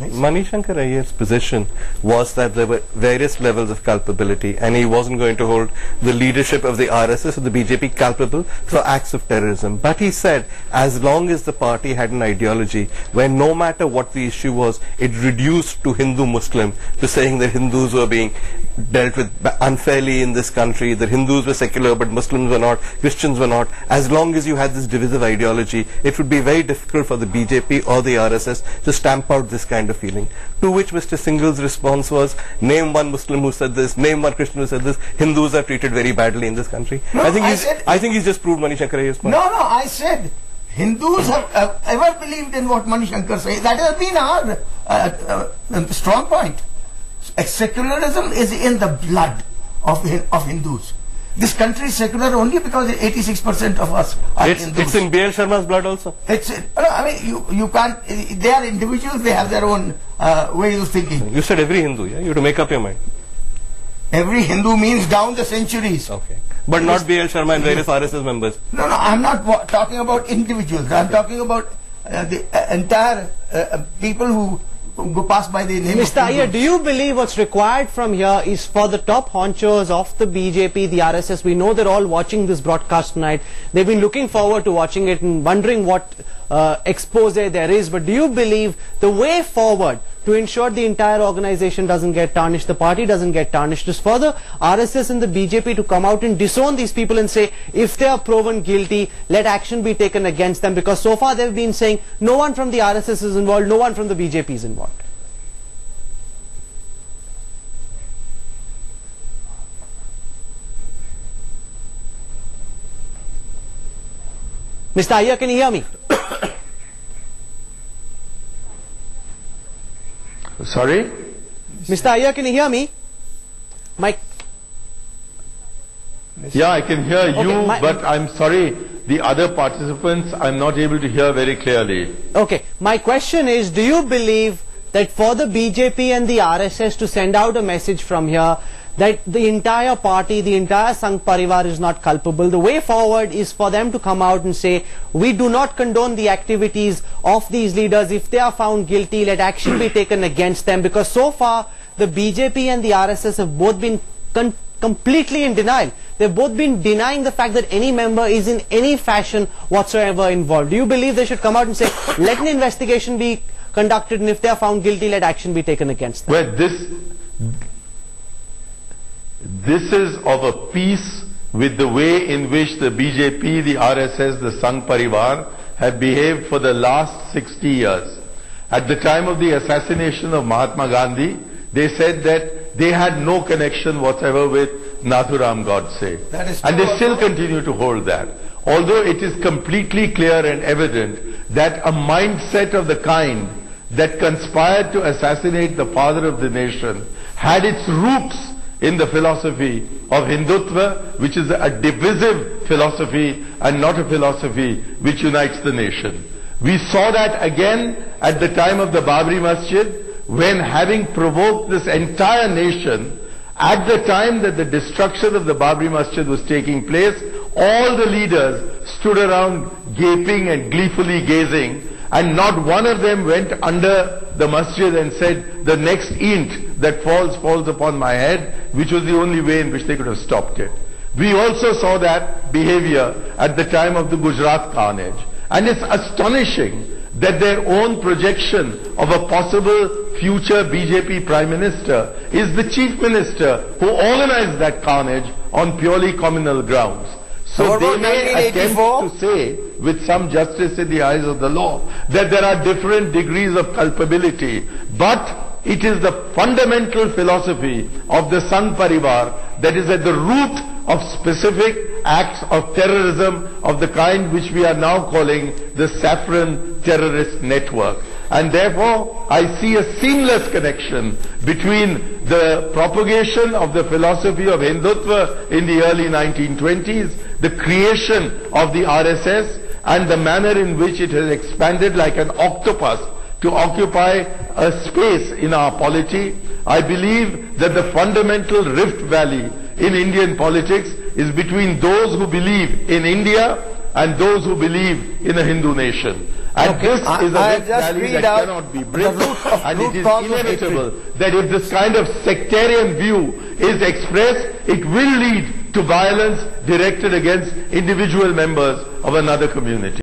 Mani Shankar Iyer's position was that there were various levels of culpability, and he wasn't going to hold the leadership of the RSS or the BJP culpable for acts of terrorism. But he said, as long as the party had an ideology where no matter what the issue was, it reduced to Hindu-Muslim, to saying that Hindus were being dealt with unfairly in this country, that Hindus were secular but Muslims were not, Christians were not. As long as you had this divisive ideology, it would be very difficult for the BJP or the RSS to stamp out this kind of feeling. To which Mr. Singhal's response was, name one Muslim who said this, name one Christian who said this. Hindus are treated very badly in this country. No, I think he's just proved Mani Shankar Iyer's point. No, I said Hindus have ever believed in what Mani Shankar says. That has been our strong point. Secularism is in the blood of Hindus. This country is secular only because 86% of us are Hindus. It's in B.L. Sharma's blood also. I mean, you can't. They are individuals. They have their own way of thinking. You said every Hindu. Yeah, you have to make up your mind. Every Hindu means down the centuries. Okay, but not B.L. Sharma and various RSS members. No, I'm not talking about individuals. I'm talking about the entire people who go past by the name Mr. Iyer, do you believe what's required from here is for the top honchos of the BJP, the RSS? We know they're all watching this broadcast tonight. They've been looking forward to watching it and wondering what expose there is. But do you believe the way forward to ensure the entire organization doesn't get tarnished, the party doesn't get tarnished, is for the RSS and the BJP to come out and disown these people and say, if they are proven guilty, let action be taken against them? Because so far they've been saying no one from the RSS is involved, no one from the BJP is involved. Mr. Iyer, can you hear me? Sorry? Mr. Iyer, can you hear me? Yeah, I can hear you, but I'm sorry, the other participants, I'm not able to hear very clearly. Okay, my question is, do you believe that for the BJP and the RSS to send out a message from here that the entire party, the entire Sangh Parivar is not culpable, the way forward is for them to come out and say, we do not condone the activities of these leaders. If they are found guilty, let action be taken against them? Because so far the BJP and the RSS have both been completely in denial. They've both been denying the fact that any member is in any fashion whatsoever involved. Do you believe they should come out and say, let an investigation be conducted, and if they are found guilty, let action be taken against them? Well, this is of a piece with the way in which the BJP, the RSS, the Sangh Parivar have behaved for the last 60 years. At the time of the assassination of Mahatma Gandhi, they said that they had no connection whatsoever with Nathuram Godse. And they still continue to hold that. Although it is completely clear and evident that a mindset of the kind that conspired to assassinate the father of the nation had its roots in the philosophy of Hindutva, which is a divisive philosophy and not a philosophy which unites the nation. We saw that again at the time of the Babri Masjid, when, having provoked this entire nation, at the time that the destruction of the Babri Masjid was taking place, all the leaders stood around gaping and gleefully gazing, and not one of them went under the masjid and said, the next int that falls, falls upon my head, which was the only way in which they could have stopped it. We also saw that behavior at the time of the Gujarat carnage. And it's astonishing that their own projection of a possible future BJP Prime Minister is the Chief Minister who organized that carnage on purely communal grounds. So they may attempt to say, with some justice in the eyes of the law, that there are different degrees of culpability, but it is the fundamental philosophy of the Sangh Parivar that is at the root of specific acts of terrorism of the kind which we are now calling the Saffron terrorist network. And therefore, I see a seamless connection between the propagation of the philosophy of Hindutva in the early 1920s, the creation of the RSS, and the manner in which it has expanded like an octopus to occupy a space in our polity. I believe that the fundamental rift valley in Indian politics is between those who believe in India and those who believe in a Hindu nation. And Okay. this is a I risk just valley read that out cannot be the bridged, and it root is cause of inevitable that if this kind of sectarian view is expressed, it will lead to violence directed against individual members of another community.